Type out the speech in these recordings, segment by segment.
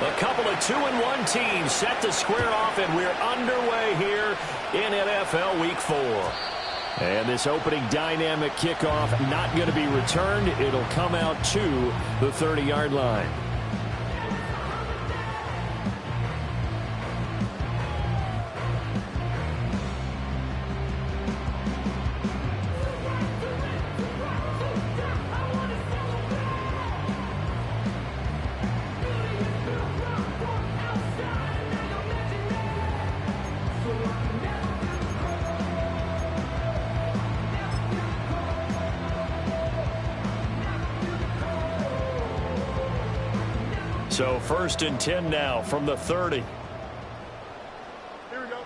A couple of 2-1 teams set to square off, and we're underway here in NFL Week 4. And this opening dynamic kickoff not going to be returned. It'll come out to the 30-yard line. So 1st and 10 now from the 30. Here we go.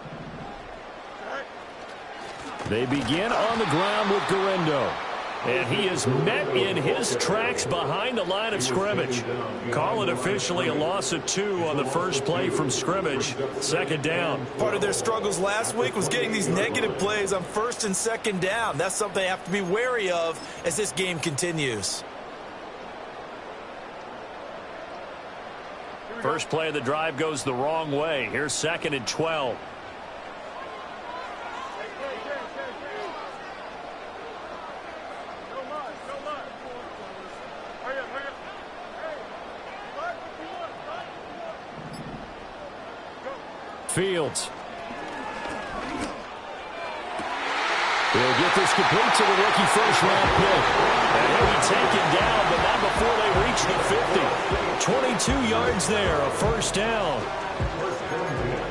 They begin on the ground with Guerrero. And he is met in his tracks behind the line of scrimmage. Call it officially a loss of 2 on the first play from scrimmage. 2nd down. Part of their struggles last week was getting these negative plays on 1st and 2nd down. That's something they have to be wary of as this game continues. First play of the drive goes the wrong way. Here's 2nd and 12. Fields. He'll get this complete to the rookie first-round pick. And he'll be taken down, but not before they reach the 50. 22 yards there, a 1st down.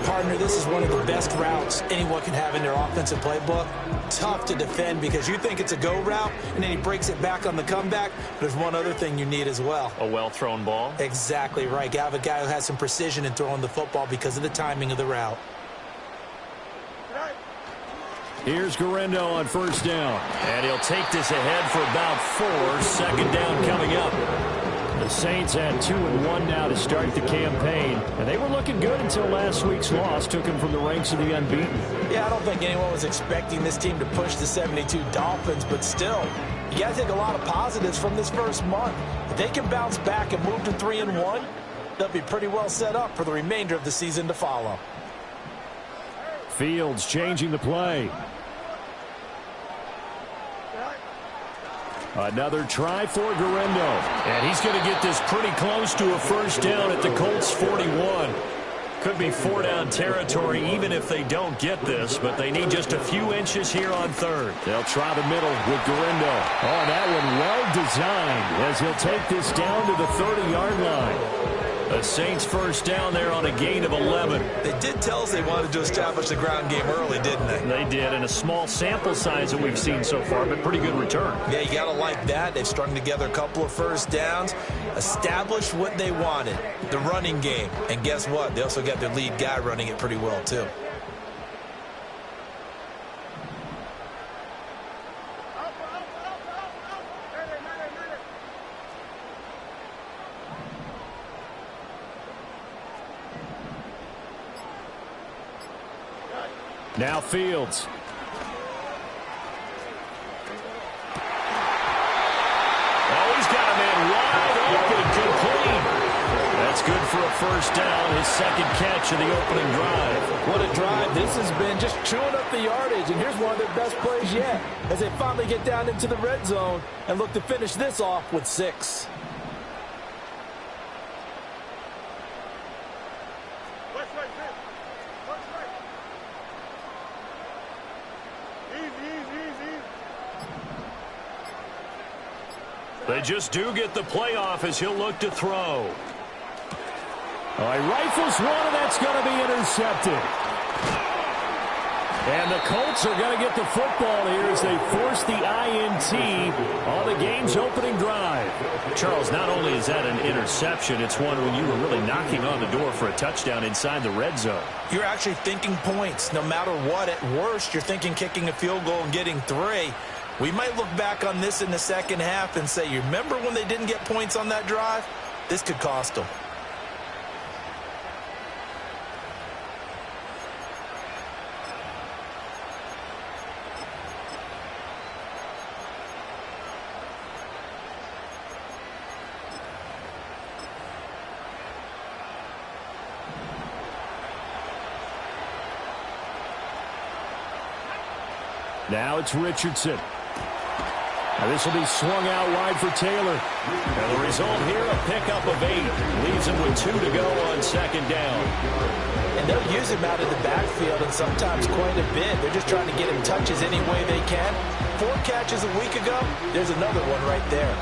Partner, this is one of the best routes anyone can have in their offensive playbook. Tough to defend because you think it's a go route, and then he breaks it back on the comeback. There's one other thing you need as well. A well-thrown ball. Exactly right. You have a guy who has some precision in throwing the football because of the timing of the route. Here's Guerrero on 1st down. And he'll take this ahead for about 4. 2nd down coming up. The Saints had 2-1 now to start the campaign. And they were looking good until last week's loss took them from the ranks of the unbeaten. Yeah, I don't think anyone was expecting this team to push the 72 Dolphins, but still, you got to take a lot of positives from this first month. If they can bounce back and move to 3-1, they'll be pretty well set up for the remainder of the season to follow. Fields changing the play. Another try for Guerrero. And he's going to get this pretty close to a 1st down at the Colts 41. Could be 4-down territory even if they don't get this, but they need just a few inches here on 3rd. They'll try the middle with Guerrero. Oh, that one well designed as he'll take this down to the 30-yard line. The Saints 1st down there on a gain of 11. They did tell us they wanted to establish the ground game early, didn't they? They did, and a small sample size that we've seen so far, but pretty good return. Yeah, you got to like that. They've strung together a couple of 1st downs, established what they wanted, the running game. And guess what? They also got their lead guy running it pretty well, too. Now Fields. Oh, he's got a man wide open, complete. That's good for a 1st down, his 2nd catch of the opening drive. What a drive this has been, just chewing up the yardage. And here's one of their best plays yet as they finally get down into the red zone and look to finish this off with 6. They just do get the playoff as he'll look to throw. All right, rifles one, and that's going to be intercepted. And the Colts are going to get the football here as they force the INT on the game's opening drive. Charles, not only is that an interception, it's one when you were really knocking on the door for a touchdown inside the red zone. You're actually thinking points. No matter what, at worst, you're thinking kicking a field goal and getting 3. We might look back on this in the 2nd half and say, you remember when they didn't get points on that drive? This could cost them. Now it's Richardson. Now this will be swung out wide for Taylor. And the result here, a pickup of 8. Leaves him with 2 to go on second down. And they'll use him out in the backfield, and sometimes quite a bit. They're just trying to get him touches any way they can. 4 catches a week ago. There's another one right there.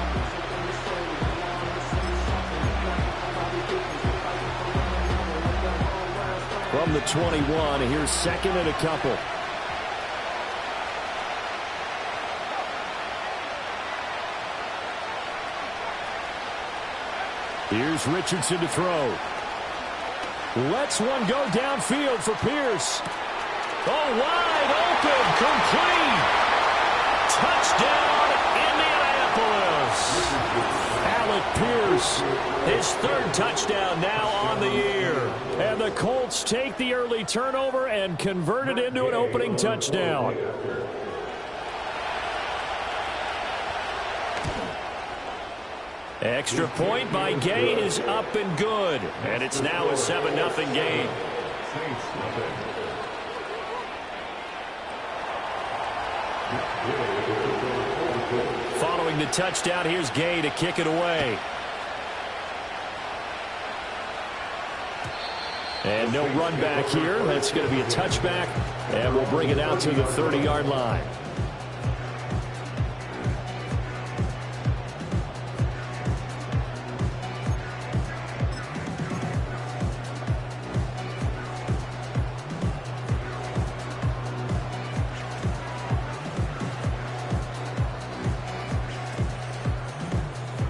From the 21, here's second and a couple. Here's Richardson to throw. Lets one go downfield for Pierce. Oh, wide open, complete. Touchdown, Indianapolis. Alec Pierce, his 3rd touchdown now on the year. And the Colts take the early turnover and convert it into an opening touchdown. Extra point by Gay is up and good. And it's now a 7-0 game. Following the touchdown, here's Gay to kick it away. And no run back here. That's going to be a touchback. And we'll bring it out to the 30-yard line.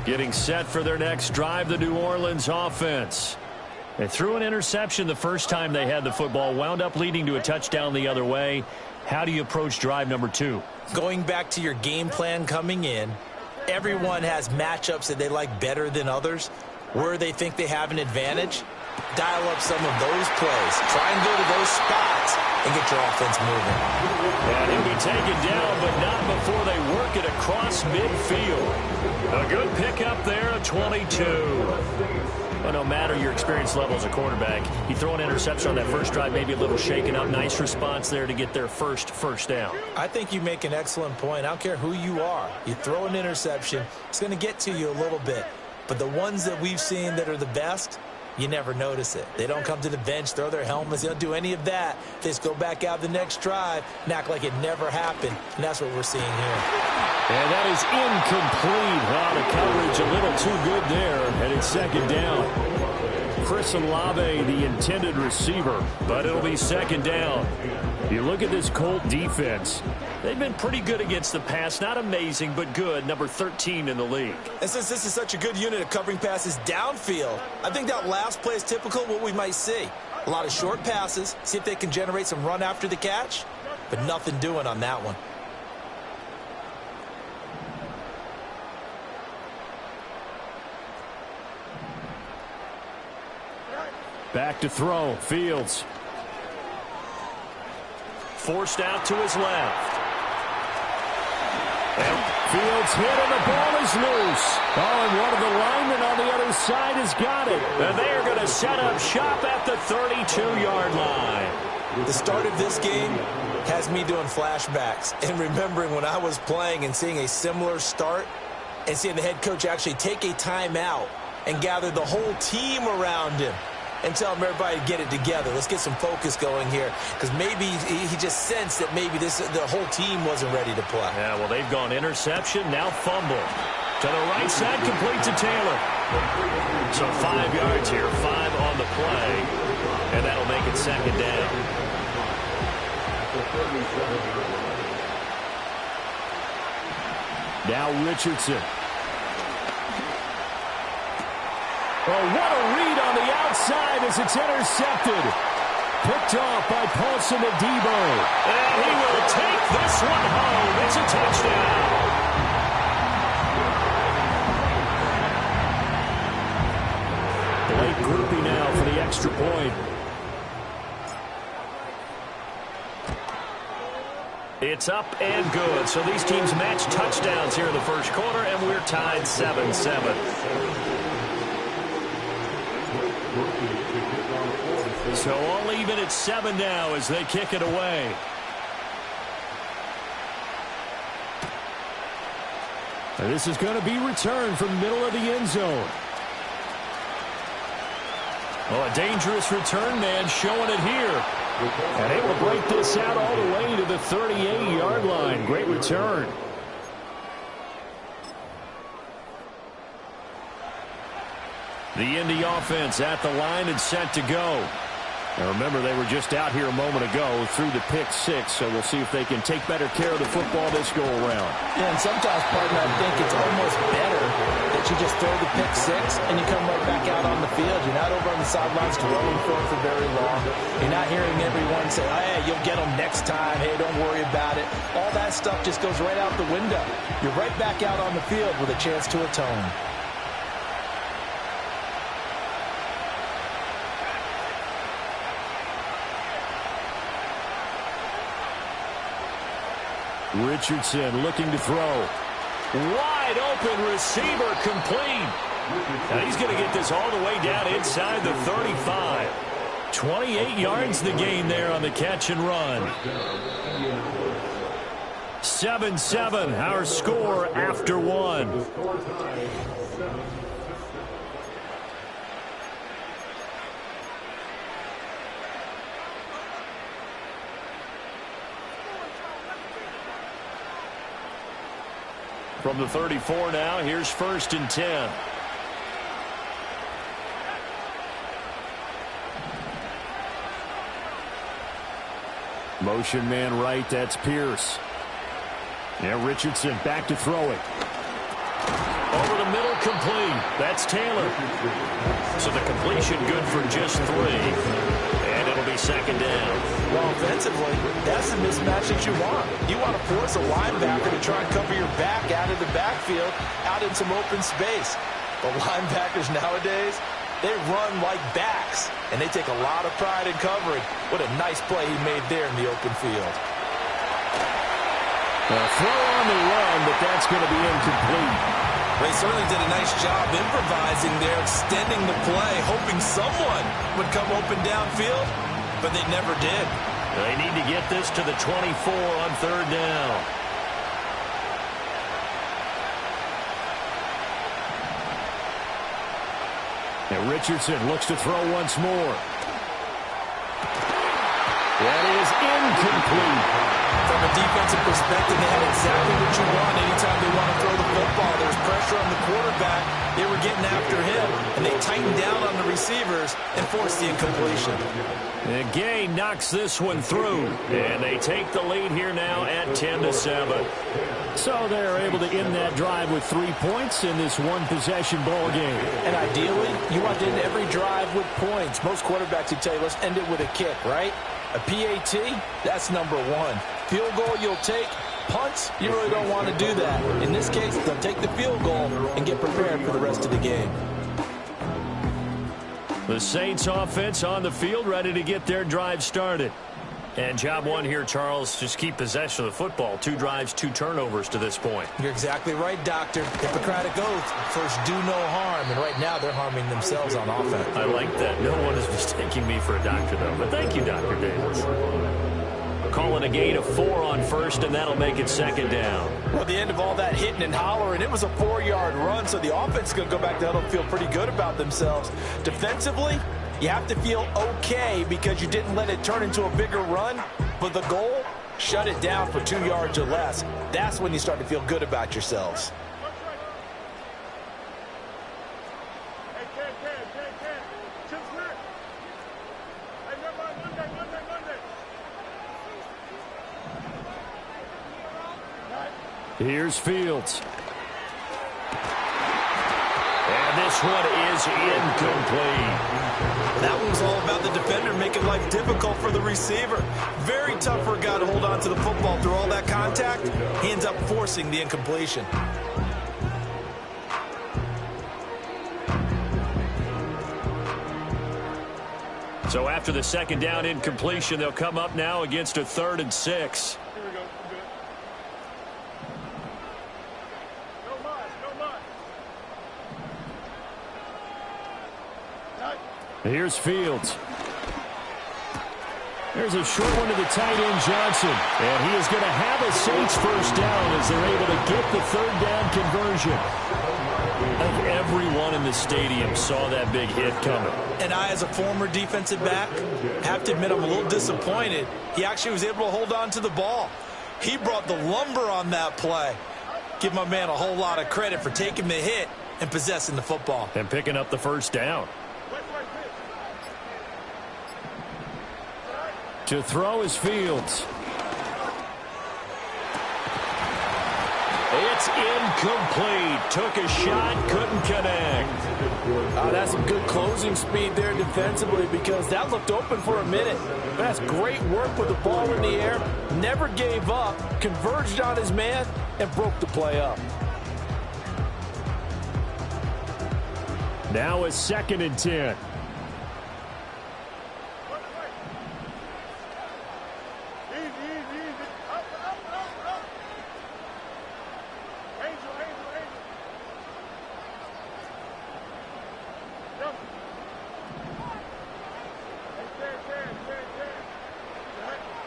Getting set for their next drive, the New Orleans offense. They threw an interception the first time they had the football, wound up leading to a touchdown the other way. How do you approach drive number 2? Going back to your game plan coming in, everyone has matchups that they like better than others. Where they think they have an advantage, dial up some of those plays. Try and go to those spots and get your offense moving. And he'll be taken down, but not before they work it across midfield. A good pickup there, a 22. Well, no matter your experience level as a quarterback, you throw an interception on that first drive, maybe a little shaken up. Nice response there to get their first down. I think you make an excellent point. I don't care who you are. You throw an interception, it's going to get to you a little bit. But the ones that we've seen that are the best, you never notice it. They don't come to the bench, throw their helmets. They don't do any of that. They just go back out the next drive and act like it never happened. And that's what we're seeing here. And that is incomplete. Wow, the coverage a little too good there. And it's second down. Chris Olave, the intended receiver. But it'll be second down. You look at this Colt defense. They've been pretty good against the pass. Not amazing, but good. Number 13 in the league. And since this is such a good unit of covering passes downfield, I think that last play is typical of what we might see. A lot of short passes, see if they can generate some run after the catch, but nothing doing on that one. Back to throw. Fields. Forced out to his left. And Fields hit and the ball is loose. Oh, and one of the linemen on the other side has got it. And they are going to set up shop at the 32-yard line. The start of this game has me doing flashbacks and remembering when I was playing and seeing a similar start and seeing the head coach actually take a timeout and gather the whole team around him and tell him everybody to get it together. Let's get some focus going here, because maybe he just sensed that maybe the whole team wasn't ready to play. Yeah, well, they've gone interception, now fumble. To the right side, complete to Taylor. So 5 yards here, 5 on the play, and that'll make it second down. Now Richardson. Oh, what a read on the outside as it's intercepted. Picked off by Paulson Adebo. And he will take this one home. It's a touchdown. Late groupie now for the extra point. It's up and good. So these teams match touchdowns here in the first quarter, and we're tied 7-7. So all even at 7 now as they kick it away. And this is going to be returned from the middle of the end zone. Well, a dangerous return man showing it here. And able to break this out all the way to the 38-yard line. Great return. The Indy offense at the line and set to go. Now remember, they were just out here a moment ago through the pick six, so we'll see if they can take better care of the football this go-around. Yeah, and sometimes, partner, I think it's almost better that you just throw the pick six and you come right back out on the field. You're not over on the sidelines dwelling for very long. You're not hearing everyone say, hey, you'll get them next time. Hey, don't worry about it. All that stuff just goes right out the window. You're right back out on the field with a chance to atone. Richardson looking to throw. Wide open receiver complete. Now he's going to get this all the way down inside the 35. 28 yards the gain there on the catch and run. 7-7 our score after one. From the 34 now, here's 1st and 10. Motion man right, that's Pierce. Yeah, Richardson back to throw it. Over the middle, complete. That's Taylor. So the completion good for just 3. And it'll be 2nd down. Well, offensively, that's the mismatch that you want. You want to force a linebacker to try and cover your back out of the backfield, out in some open space. The linebackers nowadays, they run like backs, and they take a lot of pride in covering. What a nice play he made there in the open field. A throw on the run, but that's going to be incomplete. They certainly did a nice job improvising there, extending the play, hoping someone would come open downfield, but they never did. They need to get this to the 24 on 3rd down. And Richardson looks to throw once more. That is incomplete. From a defensive perspective, they had exactly what you want anytime they want to throw the football. There was pressure on the quarterback. They were getting after him, and they tightened down on the receivers and forced the incompletion. And Gay knocks this one through, and they take the lead here now at 10-7. So they're able to end that drive with 3 points in this one-possession ball game. And ideally, you want to end every drive with points. Most quarterbacks would tell you, let's end it with a kick, right? A PAT, that's number 1. Field goal you'll take. Punts, you really don't want to do that. In this case, they'll take the field goal and get prepared for the rest of the game. The Saints offense on the field, ready to get their drive started. And job 1 here, Charles, just keep possession of the football. 2 drives, 2 turnovers to this point. You're exactly right, Doctor. Hippocratic oath, first do no harm. And right now they're harming themselves on offense. I like that. No one is mistaking me for a doctor, though. But thank you, Dr. Davis. Calling a gain of 4 on 1st, and that'll make it 2nd down. Well, at the end of all that hitting and hollering, it was a 4-yard run, so the offense is going to go back to huddle and feel pretty good about themselves. Defensively, you have to feel okay because you didn't let it turn into a bigger run. But the goal, shut it down for 2 yards or less. That's when you start to feel good about yourselves. Here's Fields. And this one is incomplete. That one was all about the defender making life difficult for the receiver. Very tough for a guy to hold on to the football through all that contact. He ends up forcing the incompletion. So after the 2nd down incompletion, they'll come up now against a 3rd and 6. Here's Fields. There's a short one to the tight end, Johnson. And he is going to have a Saints first down as they're able to get the third down conversion. Like everyone in the stadium saw that big hit coming. And I, as a former defensive back, have to admit I'm a little disappointed. He actually was able to hold on to the ball. He brought the lumber on that play. Give my man a whole lot of credit for taking the hit and possessing the football. And picking up the first down. To throw is Fields. It's incomplete. Took a shot, couldn't connect. That's some good closing speed there defensively because that looked open for a minute. That's great work with the ball in the air. Never gave up, converged on his man, and broke the play up. Now a 2nd and 10.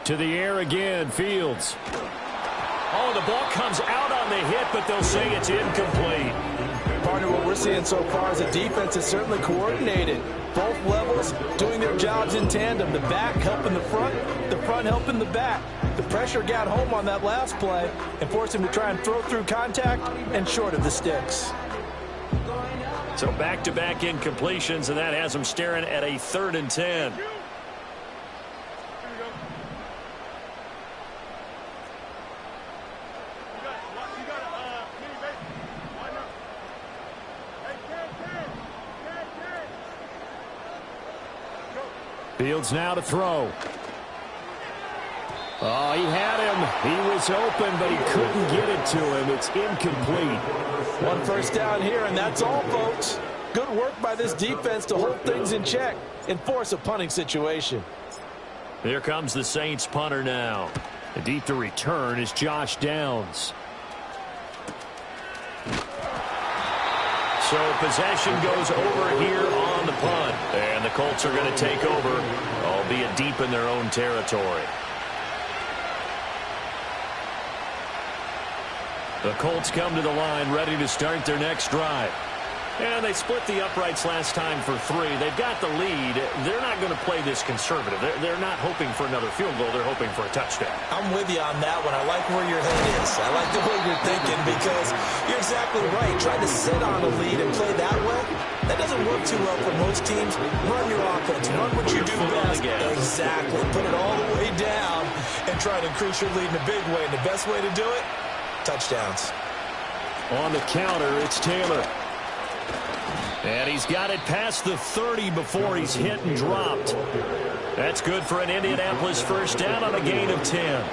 To the air again, Fields. Oh, the ball comes out on the hit, but they'll say it's incomplete. Partner, what we're seeing so far is the defense is certainly coordinated. Both levels doing their jobs in tandem. The back helping the front helping the back. The pressure got home on that last play and forced him to try and throw through contact and short of the sticks. So back-to-back incompletions, and that has them staring at a 3rd and 10. Fields now to throw. Oh, he had him. He was open, but he couldn't get it to him. It's incomplete. One first down here, and that's all, folks. Good work by this defense to hold things in check and force a punting situation. Here comes the Saints punter now. The deep to return is Josh Downs. So possession goes over here on the punt. And the Colts are going to take over, albeit deep in their own territory. The Colts come to the line ready to start their next drive. And they split the uprights last time for 3. They've got the lead. They're not going to play this conservative. They're not hoping for another field goal. They're hoping for a touchdown. I'm with you on that one. I like where your head is. I like the way you're thinking because you're exactly right. Trying to sit on a lead and play that way, that doesn't work too well for most teams. Run your offense. Run what you do best. Exactly. Put it all the way down and try to increase your lead in a big way. And the best way to do it, touchdowns. On the counter, it's Taylor. And he's got it past the 30 before he's hit and dropped. That's good for an Indianapolis first down on a gain of 10.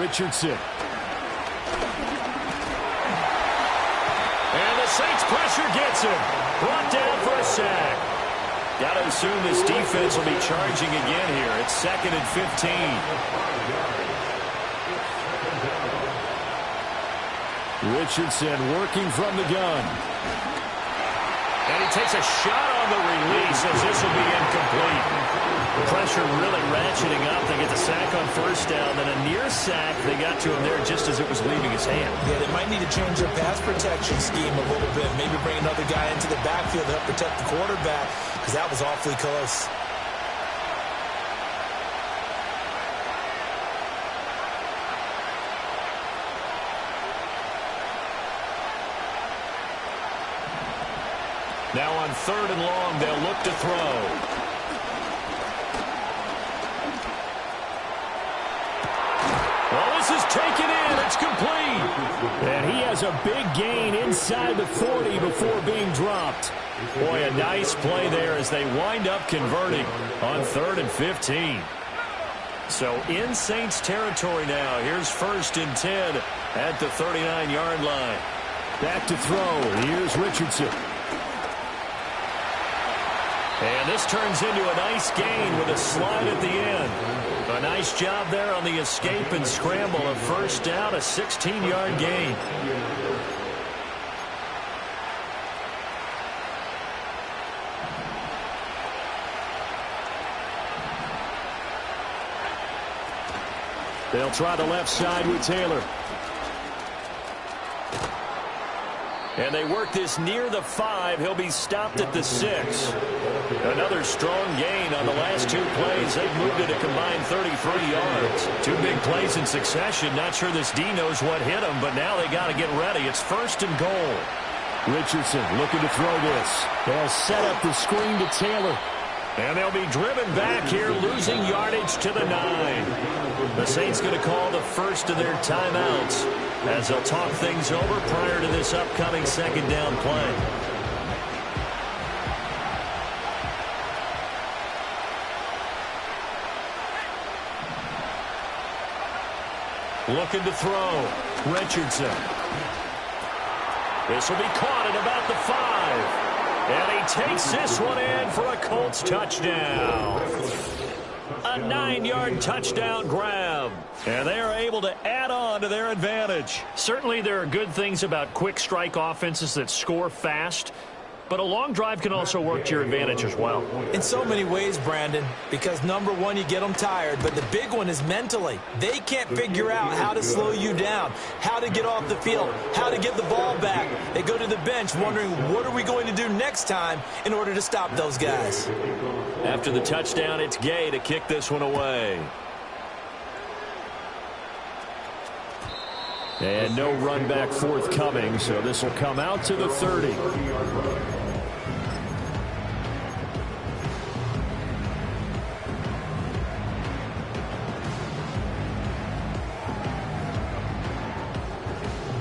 Richardson. And the Saints pressure gets him. Brought down for a sack. Got to assume this defense will be charging again here. It's 2nd and 15. Richardson working from the gun. And he takes a shot on the release as this will be incomplete. Pressure really ratcheting up. They get the sack on first down. Then a near sack. They got to him there just as it was leaving his hand. Yeah, they might need to change their pass protection scheme a little bit. Maybe bring another guy into the backfield to help protect the quarterback because that was awfully close. Now on 3rd and long, they'll look to throw. Well, this is taken in. It's complete. And he has a big gain inside the 40 before being dropped. Boy, a nice play there as they wind up converting on 3rd and 15. So in Saints territory now. Here's 1st and 10 at the 39-yard line. Back to throw. Here's Richardson. And this turns into a nice gain with a slide at the end. A nice job there on the escape and scramble. A first down, a 16-yard gain. They'll try the left side with Taylor. And they work this near the 5. He'll be stopped at the 6. Another strong gain on the last 2 plays. They've moved it a combined 33 yards. 2 big plays in succession. Not sure this D knows what hit him, but now they got to get ready. It's 1st and goal. Richardson looking to throw this. They'll set up the screen to Taylor. And they'll be driven back here, losing yardage to the 9. The Saints going to call the first of their timeouts as they'll talk things over prior to this upcoming 2nd down play. Looking to throw. Richardson. This will be caught at about the 5. And he takes this one in for a Colts touchdown. A 9-yard touchdown grab. And they are able to add on to their advantage. Certainly there are good things about quick strike offenses that score fast. But a long drive can also work to your advantage as well. In so many ways, Brandon, because number one, you get them tired, but the big one is mentally. They can't figure out how to slow you down, how to get off the field, how to get the ball back. They go to the bench wondering, what are we going to do next time in order to stop those guys? After the touchdown, it's Gay to kick this one away. And no run back forthcoming, so this will come out to the 30.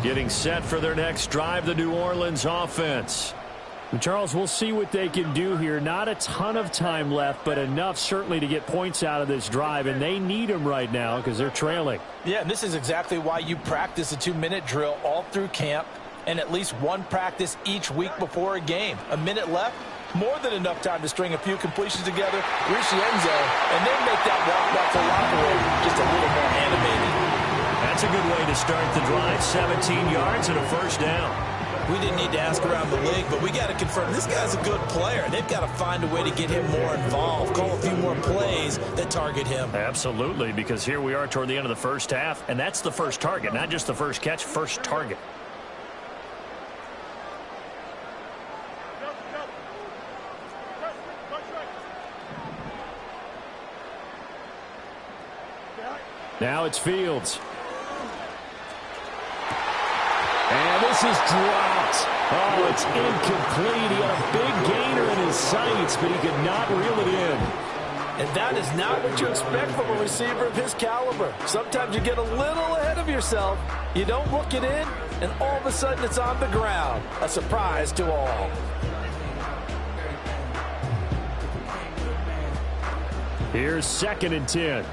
Getting set for their next drive, the New Orleans offense. And Charles, we'll see what they can do here. Not a ton of time left, but enough certainly to get points out of this drive, and they need them right now because they're trailing. Yeah, and this is exactly why you practice a 2-minute drill all through camp and at least one practice each week before a game. A minute left, more than enough time to string a few completions together, reach the end zone, and then make that walk back to the locker room just a little more animated. That's a good way to start the drive. 17 yards and a first down. We didn't need to ask around the league, but we got to confirm this guy's a good player. They've got to find a way to get him more involved, call a few more plays that target him. Absolutely, because here we are toward the end of the first half, and that's the first target, not just the first catch, first target. Now it's Fields. And this is dropped. Oh, it's incomplete. He had a big gainer in his sights, but he could not reel it in. And that is not what you expect from a receiver of his caliber. Sometimes you get a little ahead of yourself. You don't look it in, and all of a sudden it's on the ground. A surprise to all. Here's 2nd and 10.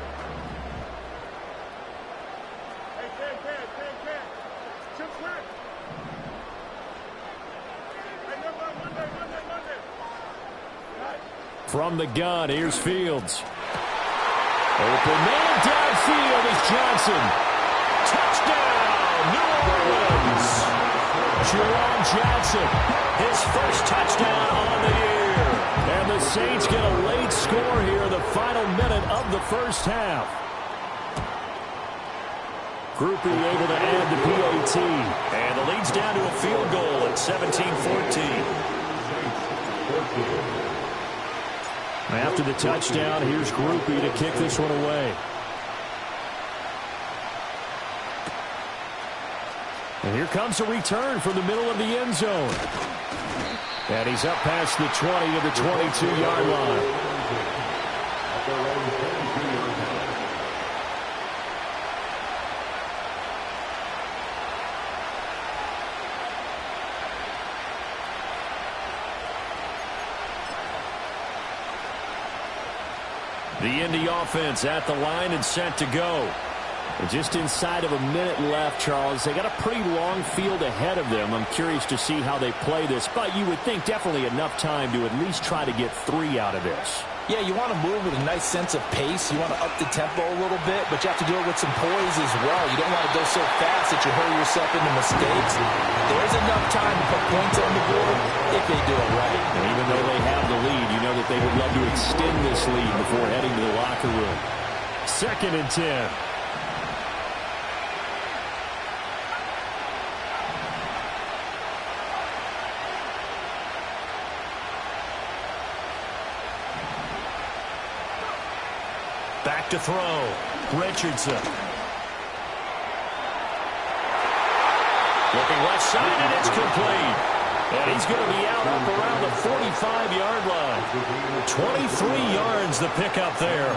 From the gun, here's Fields. Open man downfield is Johnson. Touchdown, New Orleans. Jerome Johnson, his first touchdown on the year. And the Saints get a late score here, the final minute of the first half. Groupie able to add the PAT. And the lead's down to a field goal at 17-14. After the touchdown, here's Groupie to kick this one away. And here comes a return from the middle of the end zone. And he's up past the 20 to the 22-yard line. The Indy offense at the line and set to go. And just inside of a minute left, Charles. They got a pretty long field ahead of them. I'm curious to see how they play this, but you would think definitely enough time to at least try to get 3 out of this. Yeah, you want to move with a nice sense of pace. You want to up the tempo a little bit, but you have to do it with some poise as well. You don't want to go so fast that you hurry yourself into mistakes. There's enough time to put points on the board if they do it right. And even though they have the lead, you know that they would love to extend this lead before heading to the locker room. 2nd and 10. Back to throw. Richardson. Looking left side, and it's complete. And he's going to be out up around the 45-yard line. 23 yards the pickup there.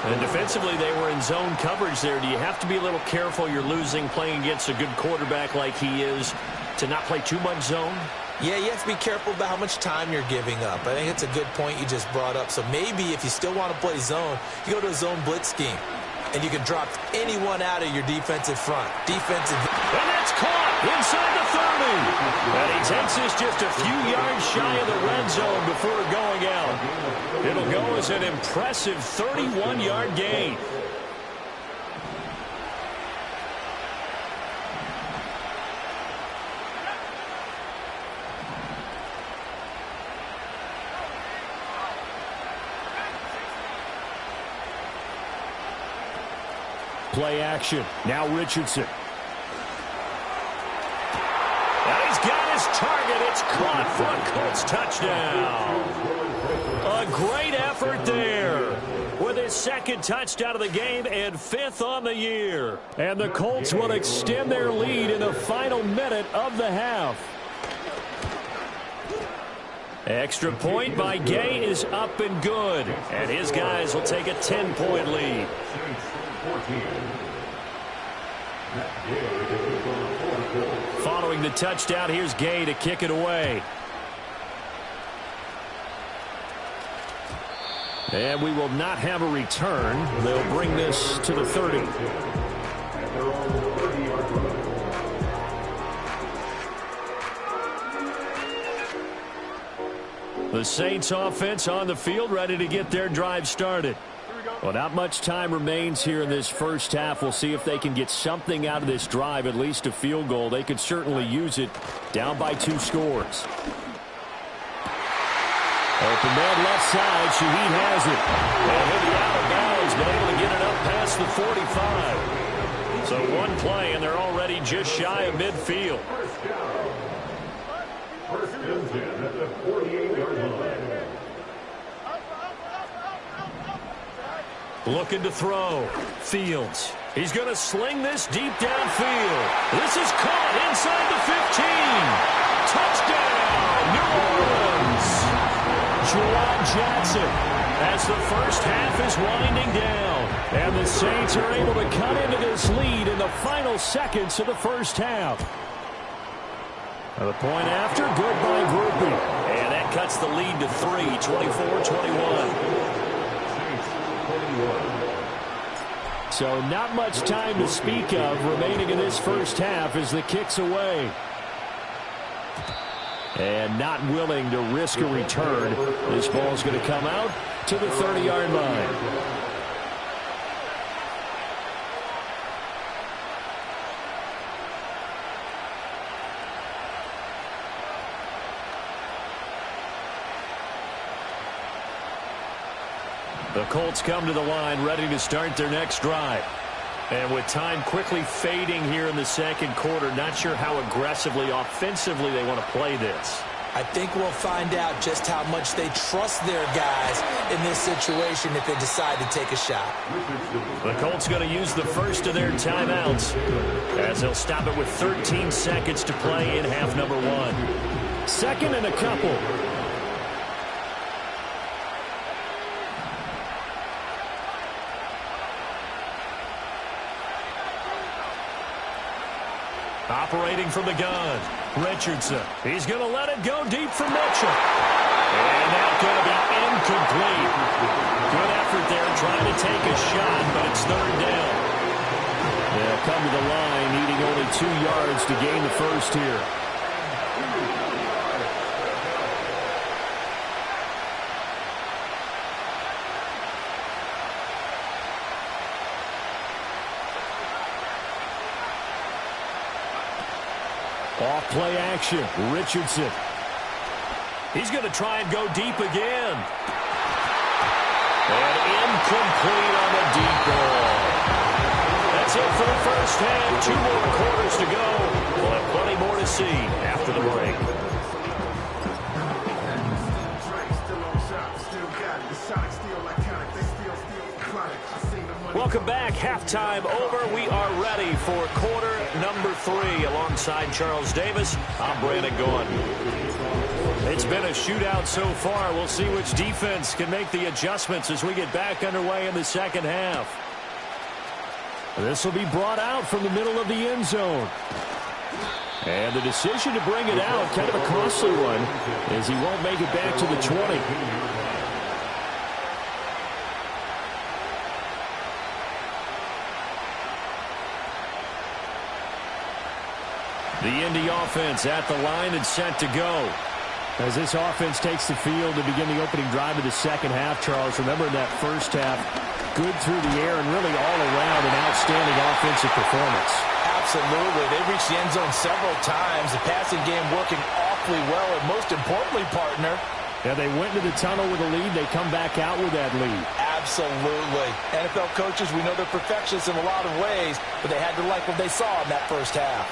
And defensively, they were in zone coverage there. Do you have to be a little careful? You're losing playing against a good quarterback like he is to not play too much zone? Yeah, you have to be careful about how much time you're giving up. I think it's a good point you just brought up. So maybe if you still want to play zone, you go to a zone blitz scheme. And you can drop anyone out of your defensive front. And that's caught inside the 30. And he takes this just a few yards shy of the red zone before going out. It'll go as an impressive 31-yard gain. Play action. Now Richardson. And he's got his target. It's caught for a Colts touchdown. A great effort there with his 2nd touchdown of the game and 5th on the year. And the Colts will extend their lead in the final minute of the half. Extra point by Gay is up and good. And his guys will take a 10-point lead. Following the touchdown, here's Gay to kick it away. And we will not have a return. They'll bring this to the 30. The Saints offense on the field, ready to get their drive started. Well, not much time remains here in this first half. We'll see if they can get something out of this drive, at least a field goal. They could certainly use it, down by 2 scores. Open man left side. Shaheed has it. And he'll be out of bounds, but able to get it up past the 45. So one play, and they're already just shy of midfield. First and 10 at the 48-yard line. Looking to throw. Fields. He's going to sling this deep downfield. This is caught inside the 15. Touchdown, New Orleans. Juwan Johnson as the first half is winding down. And the Saints are able to cut into this lead in the final seconds of the first half. The point after, good by Groupie. And that cuts the lead to 3, 24-21. So not much time to speak of remaining in this first half as the kick's away. And not willing to risk a return. This ball's going to come out to the 30-yard line. The Colts come to the line ready to start their next drive. And with time quickly fading here in the second quarter, not sure how aggressively, offensively they want to play this. I think we'll find out just how much they trust their guys in this situation if they decide to take a shot. The Colts going to use the first of their timeouts as they'll stop it with 13 seconds to play in half number 1. 2nd and a couple. Operating from the gun, Richardson. He's going to let it go deep for Mitchell. And that's going to be incomplete. Good effort there trying to take a shot, but it's 3rd down. They'll come to the line needing only 2 yards to gain the first here. Off play action. Richardson. He's going to try and go deep again. And incomplete on the deep ball. That's it for the first half. 2 more quarters to go. We'll have plenty more to see after the break. Welcome back. Halftime over. We are ready for quarter number 3. Alongside Charles Davis, I'm Brandon Gordon. It's been a shootout so far. We'll see which defense can make the adjustments as we get back underway in the second half. This will be brought out from the middle of the end zone. And the decision to bring it out, kind of a costly one, as he won't make it back to the 20. The Indy offense at the line and set to go. As this offense takes the field to begin the opening drive of the second half, Charles, remember in that first half, good through the air and really all around an outstanding offensive performance. Absolutely. They reached the end zone several times. The passing game working awfully well, and most importantly, partner, yeah, they went to the tunnel with a lead. They come back out with that lead. Absolutely. NFL coaches, we know they're perfectionists in a lot of ways, but they had to like what they saw in that first half.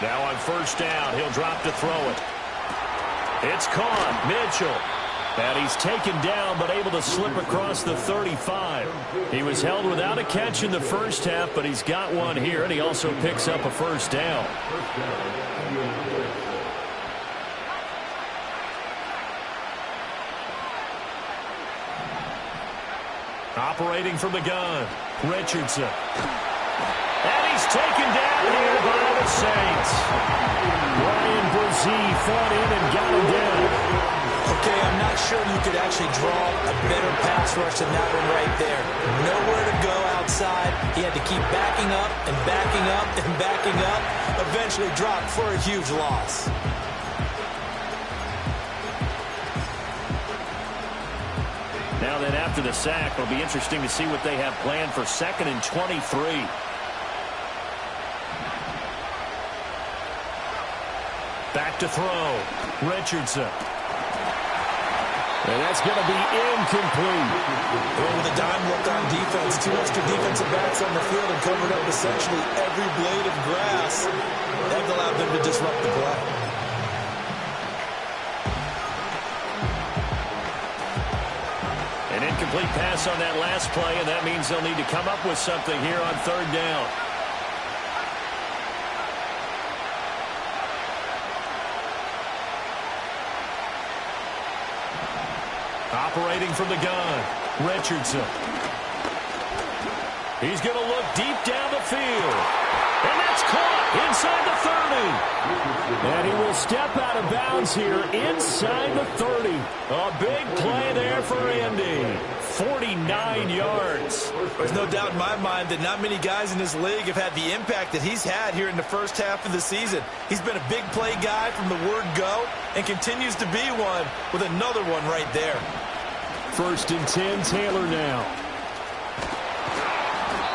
Now on first down, he'll drop to throw it. It's caught. Mitchell. And he's taken down, but able to slip across the 35. He was held without a catch in the first half, but he's got one here, and he also picks up a first down. Operating from the gun, Richardson. And he's taken down here by the Saints. Ryan Brzee fought in and got him down. Okay, I'm not sure you could actually draw a better pass rush than that one right there. Nowhere to go outside. He had to keep backing up and backing up and backing up. Eventually dropped for a huge loss. Now then, after the sack, it'll be interesting to see what they have planned for 2nd and 23. Back to throw. Richardson. And that's going to be incomplete. Well, with a dime look on defense, 2 extra defensive backs on the field and covered up essentially every blade of grass. That allowed them to disrupt the play. An incomplete pass on that last play, and that means they'll need to come up with something here on 3rd down. Operating from the gun, Richardson. He's going to look deep down the field. And that's caught inside the 30. And he will step out of bounds here inside the 30. A big play there for Indy. 49 yards. There's no doubt in my mind that not many guys in this league have had the impact that he's had here in the first half of the season. He's been a big play guy from the word go and continues to be one with another one right there. 1st and 10, Taylor now.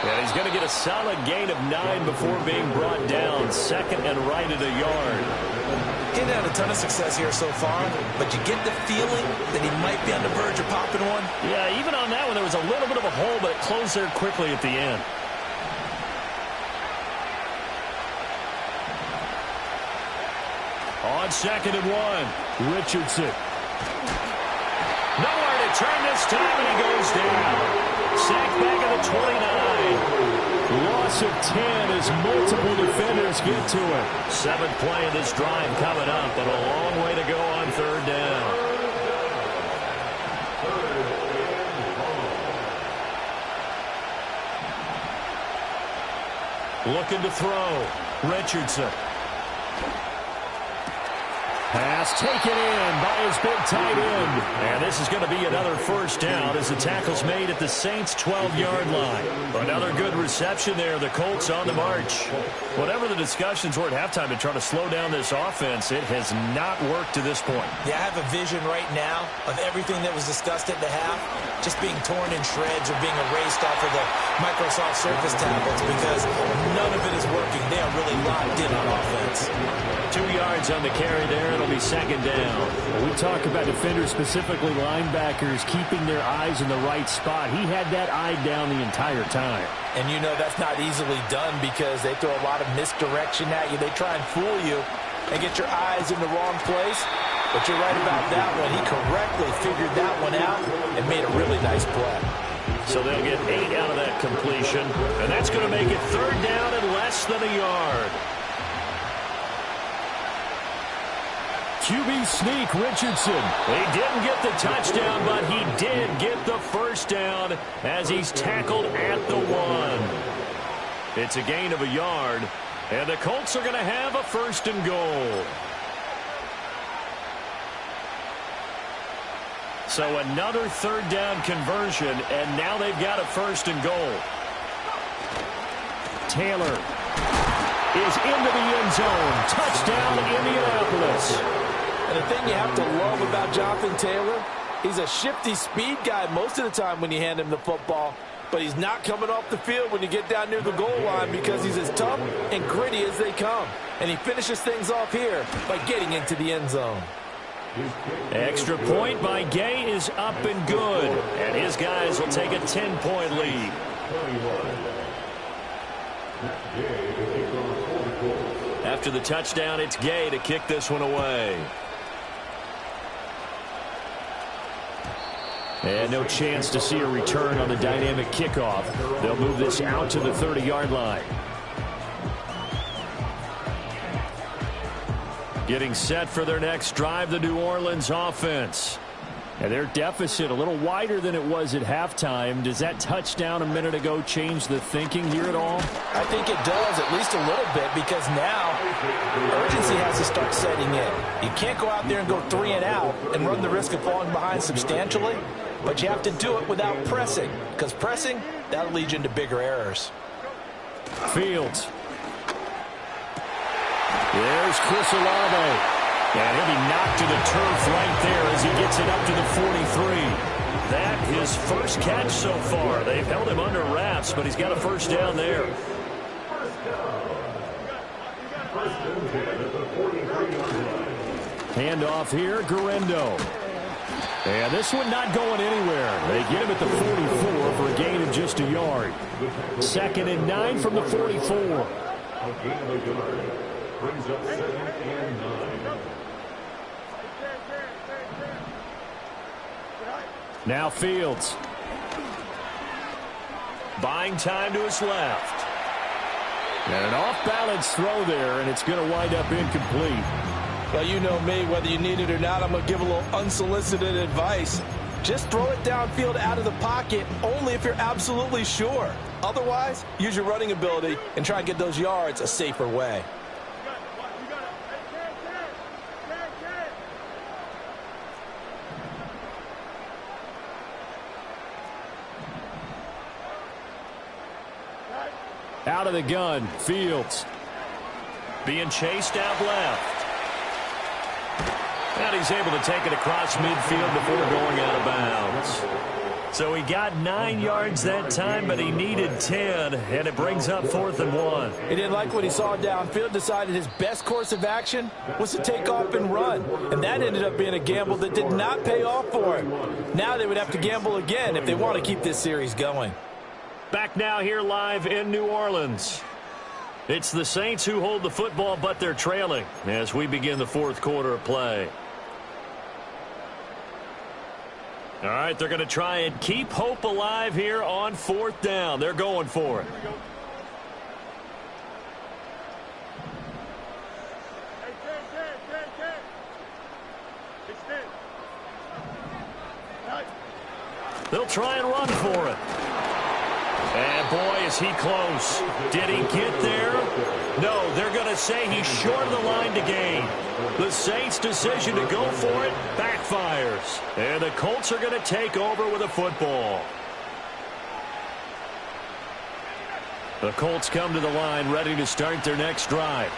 And he's going to get a solid gain of 9 before being brought down. 2nd and right at a yard. He's had a ton of success here so far, but you get the feeling that he might be on the verge of popping one. Yeah, even on that one, there was a little bit of a hole, but it closed there quickly at the end. On 2nd and 1, Richardson. Nowhere to turn this time, and he goes down. Sacked back at the 29. Loss of 10 as multiple defenders get to it. 7th play of this drive coming up, but a long way to go on 3rd down. Looking to throw. Richardson. Pass pass taken in by his big tight end. And this is going to be another first down as the tackle's made at the Saints' 12-yard line. Another good reception there. The Colts on the march. Whatever the discussions were at halftime to try to slow down this offense, it has not worked to this point. Yeah, I have a vision right now of everything that was discussed at the half just being torn in shreds or being erased off of the Microsoft Surface tablets because none of it is working. They are really locked in on offense. 2 yards on the carry there. It'll be second down. We talk about defenders, specifically linebackers, keeping their eyes in the right spot. He had that eye down the entire time. And you know that's not easily done because they throw a lot of misdirection at you. They try and fool you and get your eyes in the wrong place. But you're right about that one. He correctly figured that one out and made a really nice play. So they'll get 8 out of that completion. And that's going to make it third down and less than a yard. QB sneak, Richardson. He didn't get the touchdown, but he did get the first down as he's tackled at the 1. It's a gain of a yard, and the Colts are going to have a first and goal. So another third down conversion, and now they've got a first and goal. Taylor is into the end zone. Touchdown, Indianapolis. And the thing you have to love about Jonathan Taylor, he's a shifty speed guy most of the time when you hand him the football. But he's not coming off the field when you get down near the goal line because he's as tough and gritty as they come. And he finishes things off here by getting into the end zone. Extra point by Gay is up and good. And his guys will take a 10-point lead. After the touchdown, it's Gay to kick this one away. And no chance to see a return on the dynamic kickoff. They'll move this out to the 30-yard line. Getting set for their next drive, the New Orleans offense. And their deficit a little wider than it was at halftime. Does that touchdown a minute ago change the thinking here at all? I think it does, at least a little bit, because now urgency has to start setting in. You can't go out there and go 3 and out and run the risk of falling behind substantially, but you have to do it without pressing, because pressing, that'll lead you into bigger errors. Fields. There's Chris Olave. And he'll be knocked to the turf right there as he gets it up to the 43. That his first catch so far. They've held him under wraps, but he's got a first down there. Handoff here, Guerrero. And this one not going anywhere. They get him at the 44 for a gain of just a yard. 2nd and 9 from the 44. A gain of a yard brings up 2nd and 9. Now Fields. Buying time to his left. And an off-balance throw there, and it's going to wind up incomplete. Well, you know me, whether you need it or not, I'm going to give a little unsolicited advice. Just throw it downfield out of the pocket only if you're absolutely sure. Otherwise, use your running ability and try and get those yards a safer way. Out of the gun, Fields. Being chased out left. And he's able to take it across midfield before going out of bounds. So he got 9 yards that time, but he needed 10, and it brings up 4th and 1. He didn't like what he saw downfield, decided his best course of action was to take off and run. And that ended up being a gamble that did not pay off for him. Now they would have to gamble again if they want to keep this series going. Back now here live in New Orleans. It's the Saints who hold the football, but they're trailing as we begin the 4th quarter of play. All right, they're going to try and keep hope alive here on 4th down. They're going for it. They'll try and run for it. And boy, is he close. Did he get there? No, they're going to say he's short of the line to gain. The Saints' decision to go for it backfires. And the Colts are going to take over with a football. The Colts come to the line ready to start their next drive.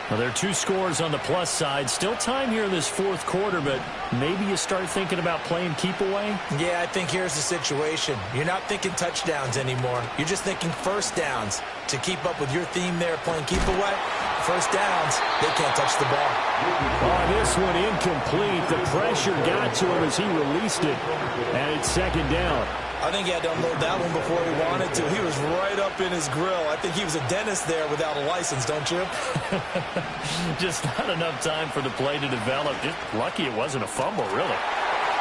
Well, there are 2 scores on the plus side. Still time here in this fourth quarter, but maybe you start thinking about playing keep away? Yeah, I think here's the situation. You're not thinking touchdowns anymore. You're just thinking first downs. To keep up with your theme there, playing keep away, first downs, they can't touch the ball. On this one, incomplete. The pressure got to him as he released it, and it's second down. I think he had to unload that one before he wanted to. He was right up in his grill. I think he was a dentist there without a license, don't you? Just not enough time for the play to develop. Just lucky it wasn't a fumble, really.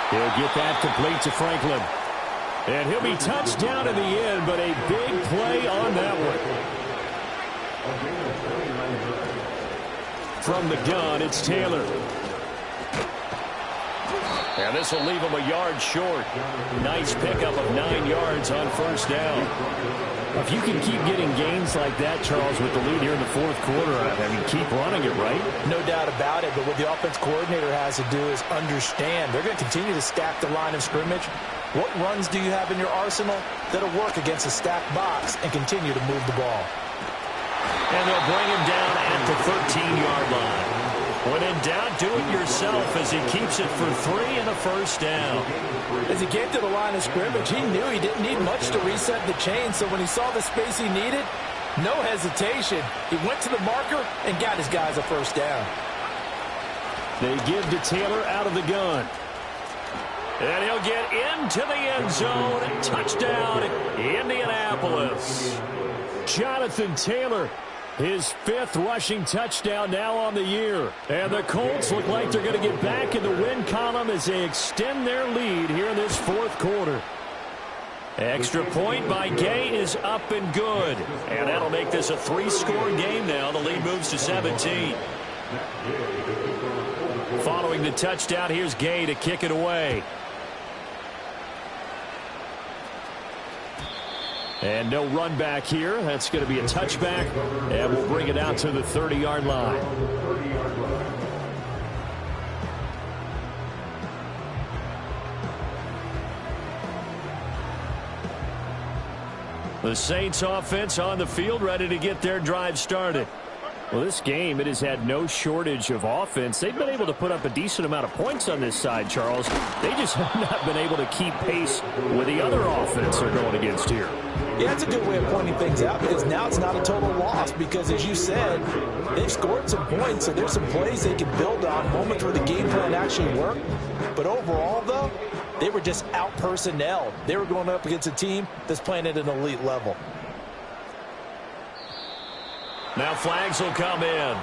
He'll get that complete to Franklin. And he'll be touched down in the end, but a big play on that one. From the gun, it's Taylor. And this will leave him a yard short. Nice pickup of 9 yards on first down. If you can keep getting gains like that, Charles, with the lead here in the fourth quarter, I mean, keep running it, right? No doubt about it, but what the offense coordinator has to do is understand. They're going to continue to stack the line of scrimmage. What runs do you have in your arsenal that'll work against a stacked box and continue to move the ball? And they'll bring him down at the 13-yard line. When in doubt, do it yourself as he keeps it for 3 and a first down. As he came to the line of scrimmage, he knew he didn't need much to reset the chain, so when he saw the space he needed, no hesitation. He went to the marker and got his guys a first down. They give to Taylor out of the gun. And he'll get into the end zone. Touchdown, Indianapolis. Jonathan Taylor, his 5th rushing touchdown now on the year. And the Colts look like they're going to get back in the win column as they extend their lead here in this fourth quarter. Extra point by Gay is up and good. And that'll make this a 3-score game now. The lead moves to 17. Following the touchdown, here's Gay to kick it away. And no run back here. That's going to be a touchback. And we'll bring it out to the 30-yard line. The Saints offense on the field ready to get their drive started. Well, this game, it has had no shortage of offense. They've been able to put up a decent amount of points on this side, Charles. They just have not been able to keep pace with the other offense they're going against here. Yeah, that's a good way of pointing things out because now it's not a total loss because, as you said, they've scored some points, so there's some plays they can build on, moments where the game plan actually worked. But overall, though, they were just out-personnel. They were going up against a team that's playing at an elite level. Now flags will come in.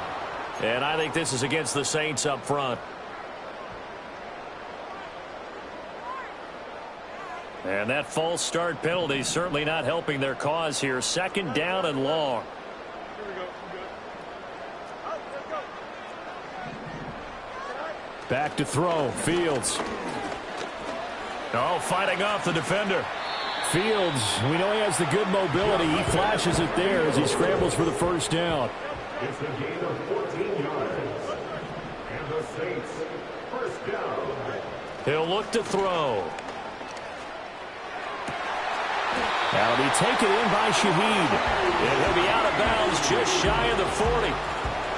And I think this is against the Saints up front. And that false start penalty certainly not helping their cause here. Second down and long. Back to throw. Fields. Oh, fighting off the defender. Fields, we know he has the good mobility. He flashes it there as he scrambles for the first down. It's a gain of 14 yards. And the Saints, first down. He'll look to throw. That'll be taken in by Shaheed. And he'll be out of bounds just shy of the 40.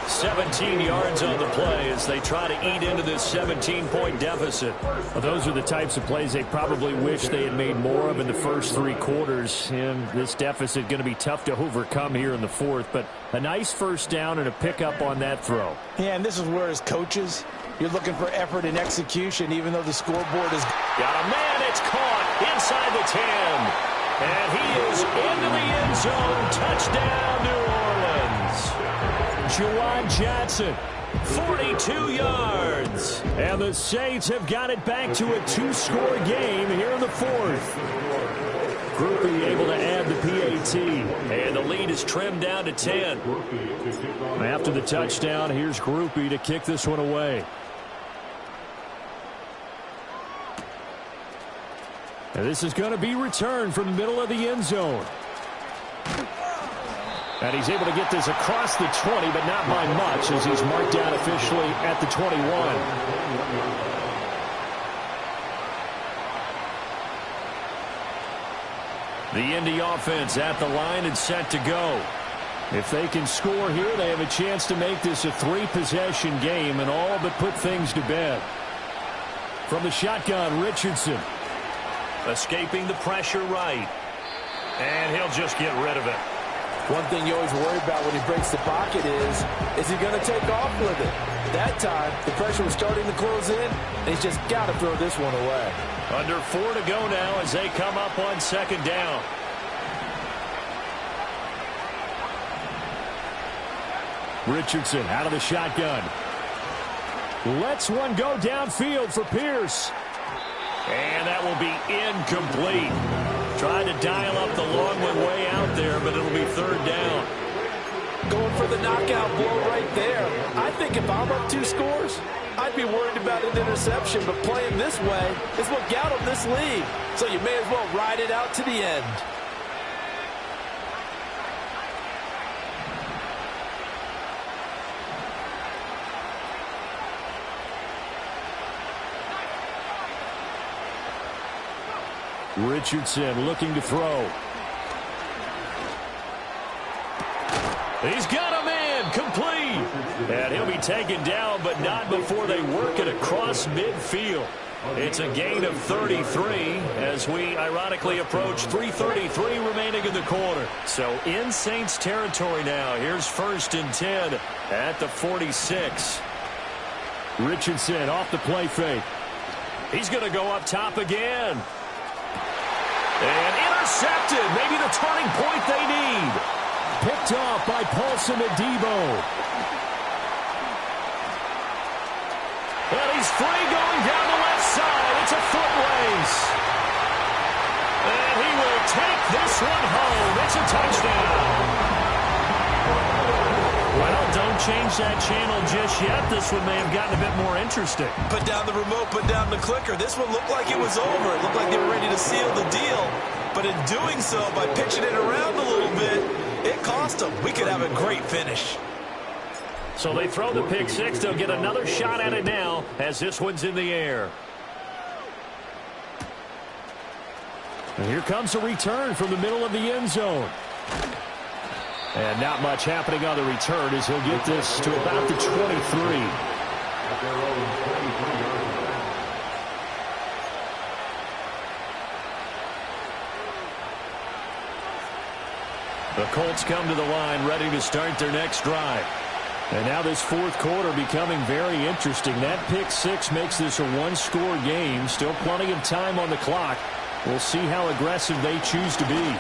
17 yards on the play as they try to eat into this 17-point deficit. Well, those are the types of plays they probably wish they had made more of in the first 3 quarters. And this deficit going to be tough to overcome here in the fourth. But a nice first down and a pickup on that throw. Yeah, and this is where as coaches, you're looking for effort and execution, even though the scoreboard is... Got a man, it's caught inside the 10. And he is into the end zone. Touchdown, New Orleans. Juwan Johnson, 42 yards. And the Saints have got it back to a 2-score game here in the fourth. Groupie able to add the PAT. And the lead is trimmed down to 10. After the touchdown, here's Groupie to kick this one away. And this is going to be returned from the middle of the end zone. And he's able to get this across the 20, but not by much, as he's marked down officially at the 21. The Indy offense at the line and set to go. If they can score here, they have a chance to make this a 3-possession game and all but put things to bed. From the shotgun, Richardson. Escaping the pressure right. And he'll just get rid of it. One thing you always worry about when he breaks the pocket is he going to take off with it? That time, the pressure was starting to close in, and he's just got to throw this one away. Under 4 to go now as they come up on second down. Richardson out of the shotgun. Lets one go downfield for Pierce. And that will be incomplete. Tried to dial up the long one way out there, but it'll be third down. Going for the knockout blow right there. I think if I'm up 2 scores, I'd be worried about an interception, but playing this way is what got him this lead. So you may as well ride it out to the end. Richardson looking to throw. He's got him in, complete. And he'll be taken down, but not before they work it across midfield. It's a gain of 33 as we ironically approach 3:33 remaining in the quarter. So in Saints territory now. Here's 1st and 10 at the 46. Richardson off the play fake. He's going to go up top again. And intercepted. Maybe the turning point they need. Picked off by Paulson Adebo. And he's free going down the left side. It's a foot race. And he will take this one home. It's a touchdown. Well, don't change that channel just yet. This one may have gotten a bit more interesting. Put down the remote, put down the clicker. This one looked like it was over. It looked like they were ready to seal the deal. But in doing so, by pitching it around a little bit, it cost them. We could have a great finish. So they throw the pick six. They'll get another shot at it now as this one's in the air. And here comes a return from the middle of the end zone. And not much happening on the return as he'll get this to about the 23. The Colts come to the line ready to start their next drive. And now this fourth quarter becoming very interesting. That pick six makes this a one-score game. Still plenty of time on the clock. We'll see how aggressive they choose to be.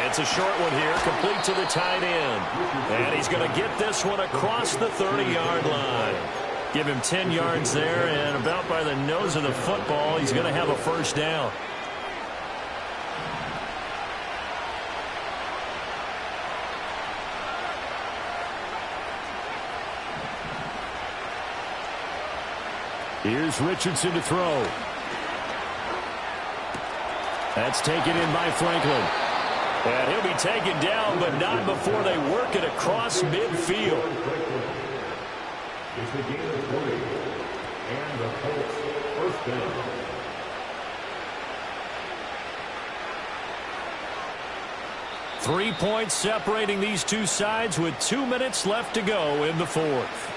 It's a short one here, complete to the tight end. And he's going to get this one across the 30-yard line. Give him 10 yards there, and about by the nose of the football, he's going to have a first down. Here's Richardson to throw. That's taken in by Franklin. And he'll be taken down, but not before they work it across midfield. It's the gain of 20. And the Colts first down. Three points separating these two sides with 2 minutes left to go in the fourth.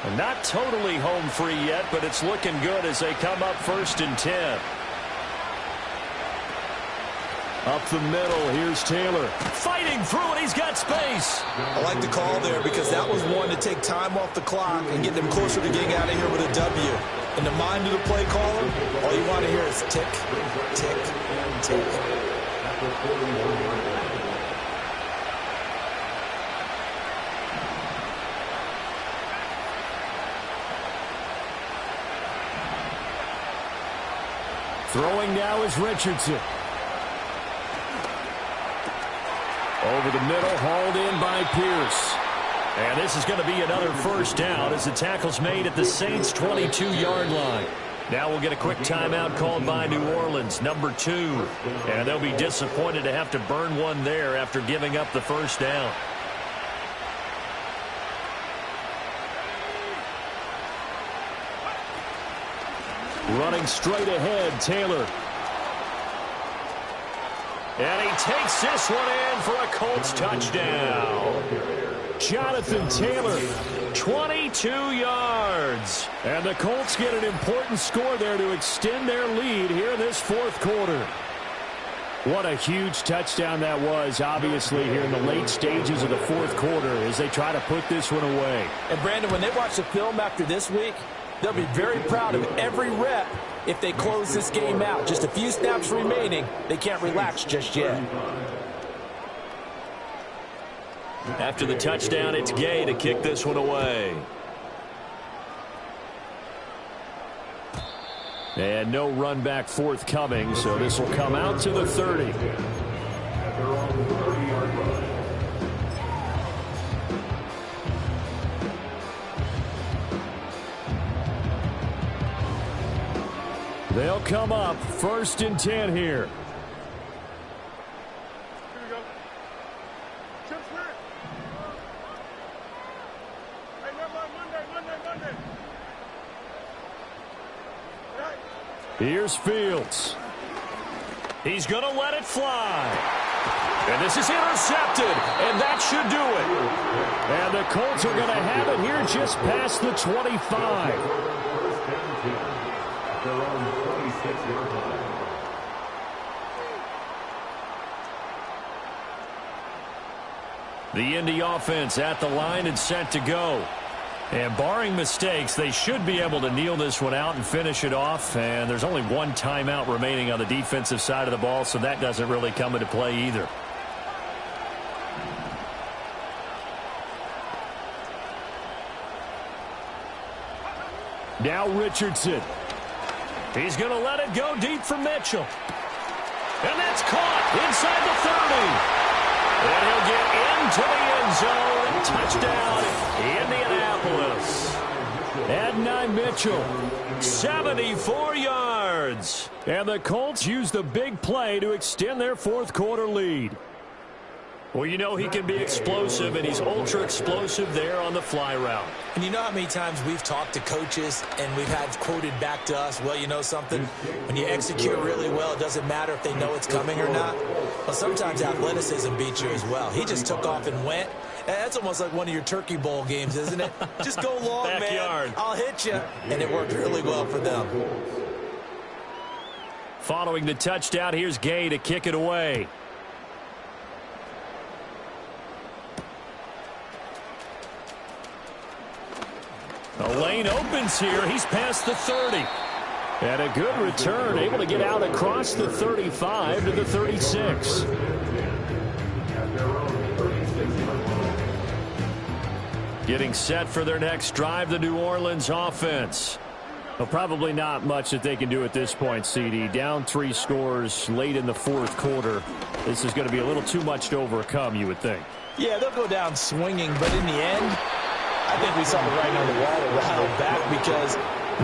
And not totally home free yet, but it's looking good as they come up 1st and 10. Up the middle, here's Taylor. Fighting through it, he's got space. I like the call there because that was one to take time off the clock and get them closer to getting out of here with a W. In the mind of the play caller, all you want to hear is tick, tick, tick. Throwing now is Richardson. Over the middle, hauled in by Pierce. And this is going to be another first down as the tackle's made at the Saints' 22-yard line. Now we'll get a quick timeout called by New Orleans, number 2. And they'll be disappointed to have to burn one there after giving up the first down. Running straight ahead, Taylor. And he takes this one in for a Colts touchdown. Jonathan Taylor, 22 yards. and the Colts get an important score there to extend their lead here in this fourth quarter. What a huge touchdown that was, obviously, here in the late stages of the fourth quarter as they try to put this one away. And, Brandon, when they watch the film after this week, they'll be very proud of every rep if they close this game out. Just a few snaps remaining. They can't relax just yet. After the touchdown, it's Gay to kick this one away. And no run back forthcoming, so this will come out to the 30. At their own 30-yard line. They'll come up 1st and 10 here. Here we go. Chip Smith. Hey, never mind. Monday. Right. Here's Fields. He's going to let it fly. And this is intercepted, and that should do it. And the Colts are going to have it here just past the 25. First down 10. At their own 26-yard line. The Indy offense at the line and set to go. And barring mistakes, they should be able to kneel this one out and finish it off. And there's only one timeout remaining on the defensive side of the ball, so that doesn't really come into play either. Now Richardson. He's going to let it go deep for Mitchell. And that's caught inside the 30. And he'll get into the end zone. Touchdown, Indianapolis. Adonai Mitchell. 74 yards. And the Colts use the big play to extend their fourth quarter lead. Well, you know he can be explosive, and he's ultra-explosive there on the fly route. And you know how many times we've talked to coaches and we've had quoted back to us, well, you know something? When you execute really well, it doesn't matter if they know it's coming or not. Well, sometimes athleticism beats you as well. He just took off and went. And that's almost like one of your Turkey Bowl games, isn't it? Just go long, Backyard. man. I'll hit you. And it worked really well for them. Following the touchdown, here's Gay to kick it away. The lane opens here. He's past the 30. And a good return, able to get out across the 35 to the 36. Getting set for their next drive, the New Orleans offense. Well, probably not much that they can do at this point, CD. Down 3 scores late in the fourth quarter. This is going to be a little too much to overcome, you would think. Yeah, they'll go down swinging, but in the end, I think we saw the writing on the wall to rattle back because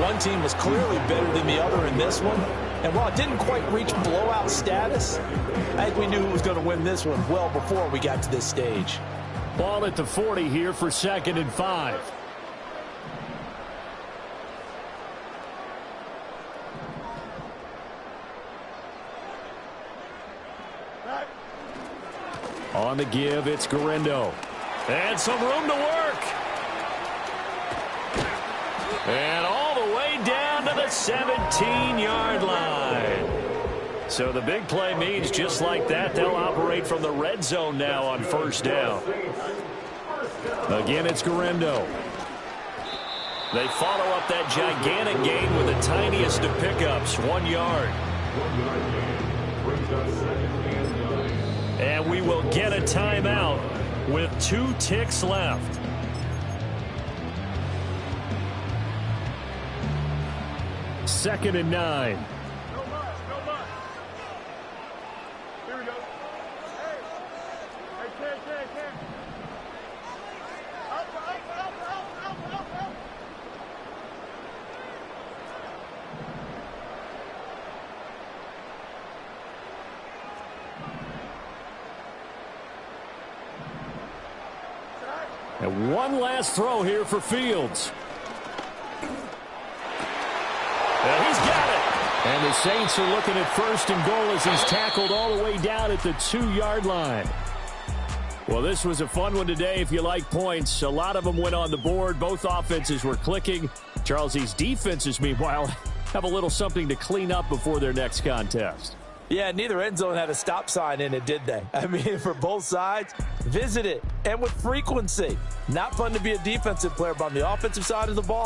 one team was clearly better than the other in this one. And while it didn't quite reach blowout status, I think we knew who was going to win this one well before we got to this stage. Ball at the 40 here for 2nd and 5. On the give, it's Guerrero. And some room to work. And all the way down to the 17-yard line. So the big play means just like that, they'll operate from the red zone now on first down. Again, it's Guerrero. They follow up that gigantic gain with the tiniest of pickups, 1 yard. And we will get a timeout with 2 ticks left. Second and 9. No much. Here we go. Hey, Ken. Up. And one last throw here for Fields. And he's got it. And the Saints are looking at 1st and goal as he's tackled all the way down at the 2-yard line. Well, this was a fun one today if you like points. A lot of them went on the board. Both offenses were clicking. Charles, these defenses, meanwhile, have a little something to clean up before their next contest. Yeah, neither end zone had a stop sign in it, did they? I mean, for both sides, visit it, and with frequency. Not fun to be a defensive player, but on the offensive side of the ball,